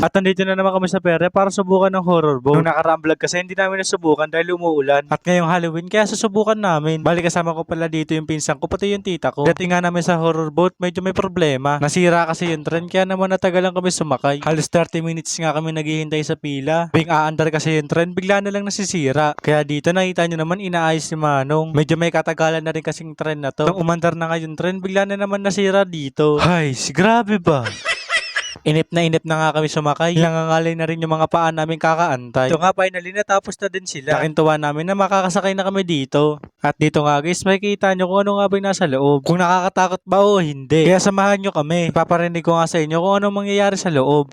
At nandito na naman kami sa Pere para subukan ng horror boat. Nung nakaraang vlog kasi hindi namin nasubukan dahil umuulan. At ngayong Halloween kaya susubukan namin. Bali kasama ko pala dito yung pinsan ko pati yung tita ko. Dating nga namin sa horror boat medyo may problema. Nasira kasi yung tren kaya naman natagalan kami sumakay. Halos 30 minutes nga kami naghihintay sa pila. Bing aandar kasi yung tren bigla na lang nasisira. Kaya dito nakita nyo naman inaayos si Manong. Medyo may katagalan na rin kasing tren na to. Nung umandar na nga yung tren bigla na naman nasira dito. Hay, grabe ba? Inip na nga kami sumakay. Ilangangalay na rin yung mga paa namin kakaantay. Ito nga finally natapos na din sila. Nakintuwa namin na makakasakay na kami dito. At dito nga guys, makikita nyo kung ano nga ba yung nasa loob. Kung nakakatakot ba o hindi. Kaya samahan nyo kami. Ipaparinig ko nga sa inyo kung anong mangyayari sa loob.